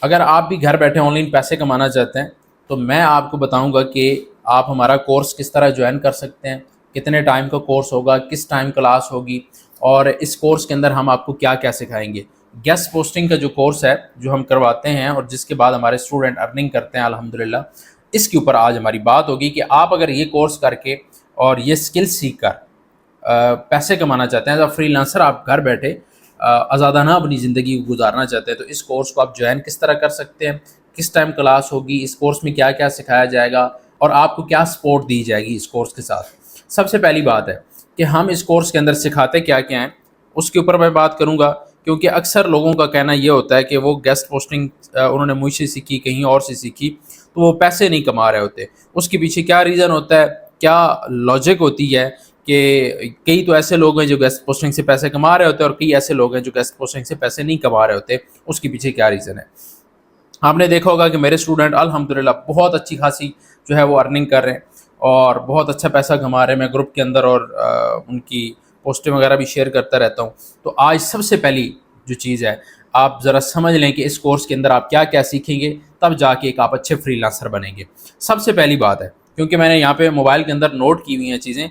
اگر آپ بھی گھر بیٹھے آن لائن پیسے کمانا چاہتے ہیں تو میں آپ کو بتاؤں گا کہ آپ ہمارا کورس کس طرح جوائن کر سکتے ہیں، کتنے ٹائم کا کورس ہوگا، کس ٹائم کلاس ہوگی، اور اس کورس کے اندر ہم آپ کو کیا کیا سکھائیں گے۔ گیسٹ پوسٹنگ کا جو کورس ہے جو ہم کرواتے ہیں اور جس کے بعد ہمارے اسٹوڈنٹ ارننگ کرتے ہیں الحمدللہ، اس کے اوپر آج ہماری بات ہوگی کہ آپ اگر یہ کورس کر کے اور یہ اسکل سیکھ کر پیسے کمانا چاہتے ہیں، ایز اے فری لانسر آپ گھر بیٹھے آزادانہ اپنی زندگی گزارنا چاہتے ہیں، تو اس کورس کو آپ جوائن کس طرح کر سکتے ہیں، کس ٹائم کلاس ہوگی، اس کورس میں کیا کیا سکھایا جائے گا اور آپ کو کیا سپورٹ دی جائے گی اس کورس کے ساتھ۔ سب سے پہلی بات ہے کہ ہم اس کورس کے اندر سکھاتے کیا کیا ہیں، اس کے اوپر میں بات کروں گا، کیونکہ اکثر لوگوں کا کہنا یہ ہوتا ہے کہ وہ گیسٹ پوسٹنگ انہوں نے مجھ سے سیکھی، کہیں اور سے سیکھی، تو وہ پیسے نہیں کما رہے ہوتے۔ اس کے پیچھے کیا ریزن ہوتا ہے، کیا لاجک ہوتی ہے کہ کئی تو ایسے لوگ ہیں جو گیسٹ پوسٹنگ سے پیسے کما رہے ہوتے ہیں اور کئی ایسے لوگ ہیں جو گیسٹ پوسٹنگ سے پیسے نہیں کما رہے ہوتے، اس کے پیچھے کیا ریزن ہے۔ آپ نے دیکھا ہوگا کہ میرے اسٹوڈنٹ الحمدللہ بہت اچھی خاصی جو ہے وہ ارننگ کر رہے ہیں اور بہت اچھا پیسہ کما رہے ہیں۔ میں گروپ کے اندر اور ان کی پوسٹیں وغیرہ بھی شیئر کرتا رہتا ہوں۔ تو آج سب سے پہلی جو چیز ہے، آپ ذرا سمجھ لیں کہ اس کورس کے اندر آپ کیا کیا سیکھیں گے، تب جا کے ایک آپ اچھے فری لانسر بنیں گے۔ سب سے پہلی بات ہے، کیونکہ میں نے یہاں پہ موبائل کے اندر نوٹ کی ہوئی ہیں چیزیں،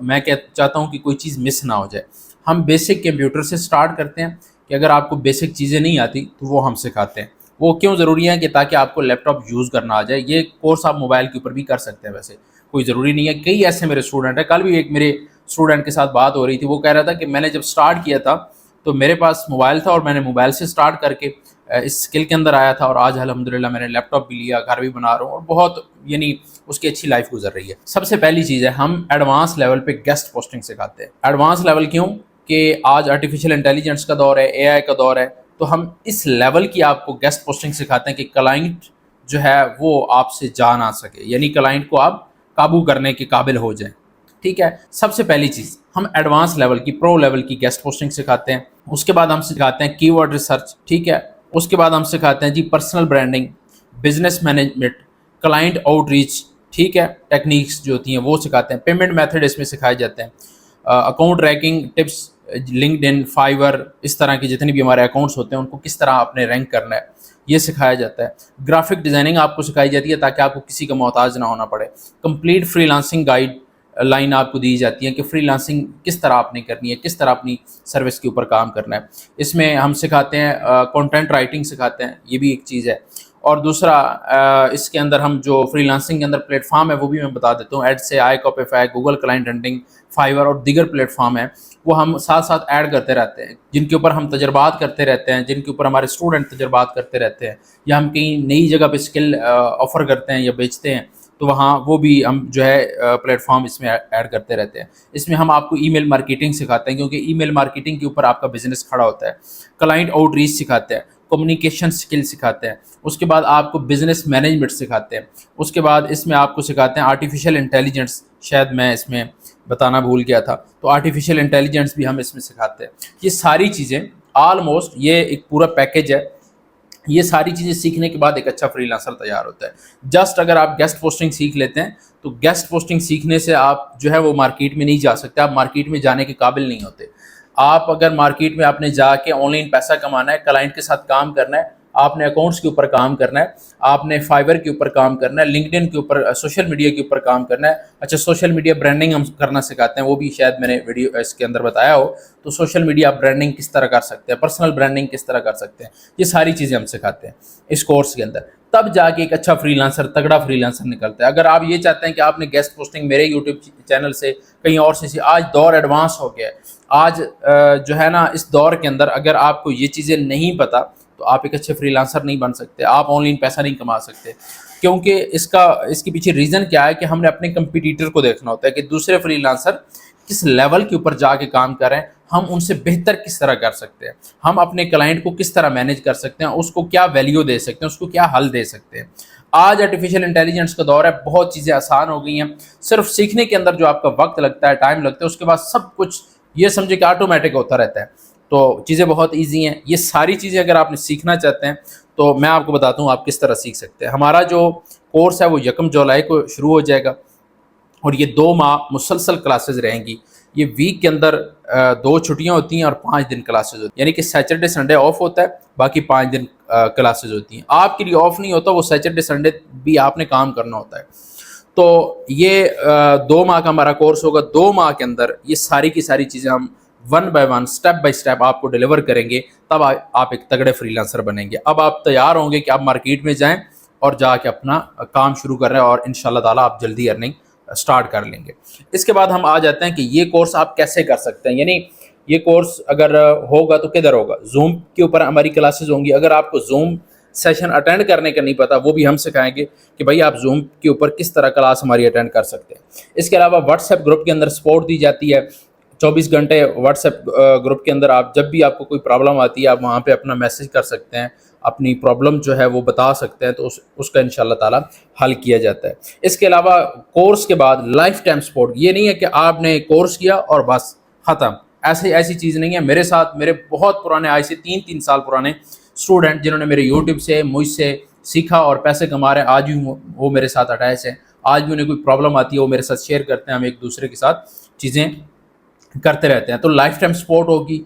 میں چاہتا ہوں کہ کوئی چیز مس نہ ہو جائے۔ ہم بیسک کمپیوٹر سے سٹارٹ کرتے ہیں کہ اگر آپ کو بیسک چیزیں نہیں آتی تو وہ ہم سکھاتے ہیں۔ وہ کیوں ضروری ہے کہ تاکہ آپ کو لیپ ٹاپ یوز کرنا آ جائے۔ یہ کورس آپ موبائل کے اوپر بھی کر سکتے ہیں، ویسے کوئی ضروری نہیں ہے۔ کئی ایسے میرے اسٹوڈنٹ ہیں، کل بھی ایک میرے اسٹوڈنٹ کے ساتھ بات ہو رہی تھی، وہ کہہ رہا تھا کہ میں نے جب سٹارٹ کیا تھا تو میرے پاس موبائل تھا اور میں نے موبائل سے سٹارٹ کر کے اس اسکل کے اندر آیا تھا، اور آج الحمدللہ میں نے لیپ ٹاپ بھی لیا، گھر بھی بنا رہا ہوں اور بہت یعنی اس کی اچھی لائف گزر رہی ہے۔ سب سے پہلی چیز ہے، ہم ایڈوانس لیول پہ گیسٹ پوسٹنگ سکھاتے ہیں۔ ایڈوانس لیول کیوں؟ کہ آج آرٹیفیشیل انٹیلیجنس کا دور ہے، اے آئی کا دور ہے، تو ہم اس لیول کی آپ کو گیسٹ پوسٹنگ سکھاتے ہیں کہ کلائنٹ جو ہے وہ آپ سے جا نہ سکے، یعنی کلائنٹ کو آپ قابو کرنے کے قابل ہو جائیں۔ ٹھیک ہے، سب سے پہلی چیز ہم ایڈوانس لیول کی، پرو لیول کی گیسٹ پوسٹنگ سکھاتے ہیں۔ اس کے بعد ہم سکھاتے ہیں کی ورڈ ریسرچ، ٹھیک ہے۔ اس کے بعد ہم سکھاتے ہیں جی personal branding, business management, client outreach, ٹھیک ہے، ٹیکنیکس جو ہوتی ہیں وہ سکھاتے ہیں۔ پیمنٹ میتھڈ اس میں سکھائے جاتے ہیں، اکاؤنٹ ٹریکنگ ٹپس، لنکڈ ان، فائیور، اس طرح کی جتنی بھی ہمارے اکاؤنٹس ہوتے ہیں ان کو کس طرح آپ نے رینک کرنا ہے یہ سکھایا جاتا ہے۔ گرافک ڈیزائننگ آپ کو سکھائی جاتی ہے تاکہ آپ کو کسی کا محتاج نہ ہونا پڑے۔ Complete free lancing guide line آپ کو دی جاتی ہے کہ فری لانسنگ کس طرح آپ نے کرنی ہے، کس طرح اپنی سروس کے اوپر کام کرنا ہے۔ اس میں ہم سکھاتے ہیں کنٹینٹ رائٹنگ سکھاتے ہیں، یہ بھی ایک چیز ہے۔ اور دوسرا اس کے اندر ہم جو فری لانسنگ کے اندر پلیٹ فارم ہے وہ بھی میں بتا دیتا ہوں، ایڈ سے آئی کاپیفائی، گوگل کلائنٹ ہنٹنگ، فائیور اور دیگر پلیٹ فارم ہیں، وہ ہم ساتھ ساتھ ایڈ کرتے رہتے ہیں، جن کے اوپر ہم تجربات کرتے رہتے ہیں، جن کے اوپر ہمارے اسٹوڈنٹ تجربات کرتے رہتے ہیں، یا ہم کہیں نئی جگہ پہ اسکل آفر کرتے ہیں یا بیچتے ہیں تو وہاں وہ بھی ہم جو ہے پلیٹ فارم اس میں ایڈ کرتے رہتے ہیں۔ اس میں ہم آپ کو ای میل مارکیٹنگ سکھاتے ہیں کیونکہ ای میل مارکیٹنگ کے اوپر آپ کا بزنس کھڑا ہوتا ہے۔ کلائنٹ آؤٹ ریچ سکھاتے ہیں، کمیونیکیشن سکل سکھاتے ہیں، اس کے بعد آپ کو بزنس مینجمنٹ سکھاتے ہیں، اس کے بعد اس میں آپ کو سکھاتے ہیں آرٹیفیشیل انٹیلیجنس، شاید میں اس میں بتانا بھول گیا تھا، تو آرٹیفیشیل انٹیلیجنس بھی ہم اس میں سکھاتے ہیں۔ یہ ساری چیزیں آلموسٹ یہ ایک پورا پیکیج ہے۔ یہ ساری چیزیں سیکھنے کے بعد ایک اچھا فری لانسر تیار ہوتا ہے۔ جسٹ اگر آپ گیسٹ پوسٹنگ سیکھ لیتے ہیں تو گیسٹ پوسٹنگ سیکھنے سے آپ جو ہے وہ مارکیٹ میں نہیں جا سکتے، آپ مارکیٹ میں جانے کے قابل نہیں ہوتے۔ آپ اگر مارکیٹ میں آپ نے جا کے آن لائن پیسہ کمانا ہے، کلائنٹ کے ساتھ کام کرنا ہے، آپ نے اکاؤنٹس کے اوپر کام کرنا ہے، آپ نے فائیور کے اوپر کام کرنا ہے، لنکڈ ان کے اوپر، سوشل میڈیا کے اوپر کام کرنا ہے۔ اچھا، سوشل میڈیا برانڈنگ ہم کرنا سکھاتے ہیں، وہ بھی شاید میں نے ویڈیو اس کے اندر بتایا ہو۔ تو سوشل میڈیا برانڈنگ کس طرح کر سکتے ہیں، پرسنل برانڈنگ کس طرح کر سکتے ہیں، یہ ساری چیزیں ہم سکھاتے ہیں اس کورس کے اندر۔ تب جا کے ایک اچھا فری لانسر، تگڑا فری لانسر نکلتا ہے۔ اگر آپ یہ چاہتے ہیں کہ آپ نے گیسٹ پوسٹنگ میرے یوٹیوب چینل سے کہیں اور سے، آج دور ایڈوانس ہو گیا ہے، آج جو ہے نا اس دور کے اندر اگر آپ کو یہ چیزیں نہیں پتہ تو آپ ایک اچھے فری لانسر نہیں بن سکتے، آپ آن لائن پیسہ نہیں کما سکتے۔ کیونکہ اس کے پیچھے ریزن کیا ہے کہ ہم نے اپنے کمپیٹیٹر کو دیکھنا ہوتا ہے کہ دوسرے فری لانسر کس لیول کے اوپر جا کے کام کر رہے ہیں، ہم ان سے بہتر کس طرح کر سکتے ہیں، ہم اپنے کلائنٹ کو کس طرح مینیج کر سکتے ہیں، اس کو کیا ویلیو دے سکتے ہیں، اس کو کیا حل دے سکتے ہیں۔ آج آرٹیفیشیل انٹیلیجنس کا دور ہے، بہت چیزیں آسان ہو گئی ہیں، صرف سیکھنے کے اندر جو آپ کا وقت لگتا ہے، ٹائم لگتا ہے، اس کے بعد سب کچھ یہ سمجھے کہ آٹومیٹک ہوتا رہتا ہے۔ تو چیزیں بہت ایزی ہیں۔ یہ ساری چیزیں اگر آپ نے سیکھنا چاہتے ہیں تو میں آپ کو بتاتا ہوں آپ کس طرح سیکھ سکتے ہیں۔ ہمارا جو کورس ہے وہ 1 جولائی کو شروع ہو جائے گا اور یہ 2 ماہ مسلسل کلاسز رہیں گی۔ یہ ویک کے اندر 2 چھٹیاں ہوتی ہیں اور 5 دن کلاسز ہوتی ہیں، یعنی کہ سیٹرڈے سنڈے آف ہوتا ہے، باقی 5 دن کلاسز ہوتی ہیں. آپ کے لیے آف نہیں ہوتا, وہ سیٹرڈے سنڈے بھی آپ نے کام کرنا ہوتا ہے. تو یہ 2 ماہ کا ہمارا کورس ہوگا. 2 ماہ کے اندر یہ ساری کی ساری چیزیں ہم 1 بائی 1 اسٹیپ بائی اسٹیپ آپ کو ڈیلیور کریں گے, تب آپ ایک تگڑے فری لانسر بنیں گے. اب آپ تیار ہوں گے کہ آپ مارکیٹ میں جائیں اور جا کے اپنا کام شروع کر رہے ہیں, اور انشاءاللہ تعالیٰ آپ جلدی ارننگ اسٹارٹ کر لیں گے. اس کے بعد ہم آ جاتے ہیں کہ یہ کورس آپ کیسے کر سکتے ہیں. یعنی یہ کورس اگر ہوگا تو کدھر ہوگا؟ زوم کے اوپر ہماری کلاسز ہوں گی. اگر آپ کو زوم سیشن اٹینڈ کرنے کا نہیں پتا, وہ بھی ہم سکھائیں گے کہ بھائی آپ زوم کے اوپر کس طرح کلاس ہماری اٹینڈ کر سکتے ہیں. اس کے علاوہ واٹس ایپ گروپ کے اندر سپورٹ دی جاتی ہے. 24 گھنٹے واٹس ایپ گروپ کے اندر آپ جب بھی آپ کو کوئی پرابلم آتی ہے, آپ وہاں پہ اپنا میسج کر سکتے ہیں, اپنی پرابلم جو ہے وہ بتا سکتے ہیں, تو اس کا انشاءاللہ تعالیٰ حل کیا جاتا ہے. اس کے علاوہ کورس کے بعد لائف ٹائم سپورٹ. یہ نہیں ہے کہ آپ نے کورس کیا اور بس ختم, ایسی چیز نہیں ہے. میرے ساتھ میرے بہت پرانے, آج سے 3 سال پرانے اسٹوڈنٹ جنہوں نے میرے یوٹیوب سے مجھ سے سیکھا اور پیسے کما رہے ہیں, آج بھی وہ میرے ساتھ اٹیچ ہیں. آج بھی انہیں کوئی پرابلم آتی ہے وہ میرے ساتھ شیئر کرتے ہیں, ہم ایک دوسرے کے ساتھ چیزیں کرتے رہتے ہیں. تو لائف ٹائم سپورٹ ہوگی.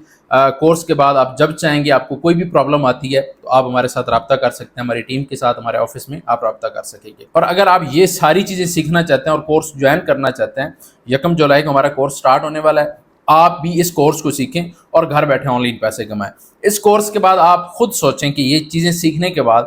کورس کے بعد آپ جب چاہیں گے, آپ کو کوئی بھی پرابلم آتی ہے تو آپ ہمارے ساتھ رابطہ کر سکتے ہیں, ہماری ٹیم کے ساتھ ہمارے آفس میں آپ رابطہ کر سکیں گے. اور اگر آپ یہ ساری چیزیں سیکھنا چاہتے ہیں اور کورس جوائن کرنا چاہتے ہیں, 1 جولائی کو ہمارا کورس سٹارٹ ہونے والا ہے. آپ بھی اس کورس کو سیکھیں اور گھر بیٹھے آن لائن پیسے کمائیں. اس کورس کے بعد آپ خود سوچیں کہ یہ چیزیں سیکھنے کے بعد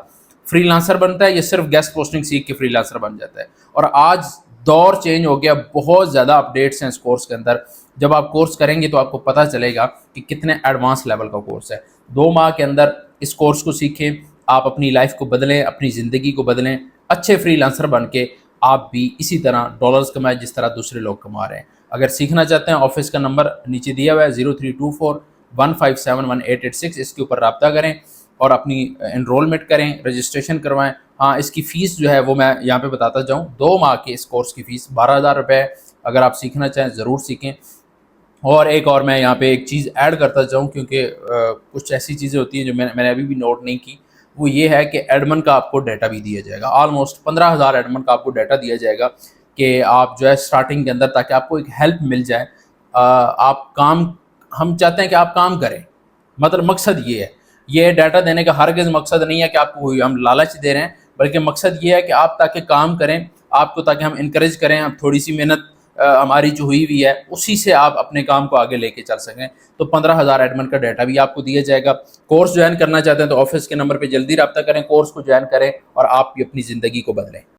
فری لانسر بنتا ہے یا صرف گیسٹ پوسٹنگ سیکھ کے فری لانسر بن جاتا ہے. اور آج دور چینج ہو گیا, بہت زیادہ اپڈیٹس ہیں اس کورس کے اندر. جب آپ کورس کریں گے تو آپ کو پتہ چلے گا کہ کتنے ایڈوانس لیول کا کورس ہے. 2 ماہ کے اندر اس کورس کو سیکھیں, آپ اپنی لائف کو بدلیں, اپنی زندگی کو بدلیں, اچھے فری لانسر بن کے آپ بھی اسی طرح ڈالرز کمائیں جس طرح دوسرے لوگ کما رہے ہیں. اگر سیکھنا چاہتے ہیں, آفس کا نمبر نیچے دیا ہوا ہے 0324157186, اس کے اوپر رابطہ کریں اور اپنی انرولمنٹ کریں, رجسٹریشن کروائیں. ہاں, اس کی فیس جو ہے وہ میں یہاں پہ بتاتا جاؤں. 2 ماہ کے اس کورس کی فیس 12,000 روپے ہے. اگر آپ سیکھنا چاہیں ضرور سیکھیں. اور ایک اور میں یہاں پہ ایک چیز ایڈ کرتا جاؤں, کیونکہ کچھ ایسی چیزیں ہوتی ہیں جو میں نے ابھی بھی نوٹ نہیں کی. وہ یہ ہے کہ ایڈمن کا آپ کو ڈیٹا بھی دیا جائے گا. آلموسٹ 15,000 ایڈمن کا آپ کو ڈیٹا دیا جائے گا کہ آپ جو ہے اسٹارٹنگ کے اندر, تاکہ آپ کو ایک ہیلپ مل جائے. آپ کام, ہم چاہتے ہیں کہ آپ کام کریں, مطلب مقصد یہ ہے. یہ ڈیٹا دینے کا ہرگز مقصد نہیں ہے کہ آپ کو ہم لالچ دے رہے ہیں, بلکہ مقصد یہ ہے کہ آپ تاکہ کام کریں, آپ کو تاکہ ہم انکریج کریں, اب تھوڑی سی محنت ہماری جو ہوئی ہے اسی سے آپ اپنے کام کو آگے لے کے چل سکیں. تو 15,000 ایڈمن کا ڈیٹا بھی آپ کو دیا جائے گا. کورس جوائن کرنا چاہتے ہیں تو آفس کے نمبر پہ جلدی رابطہ کریں, کورس کو جوائن کریں اور آپ بھی اپنی زندگی کو بدلیں.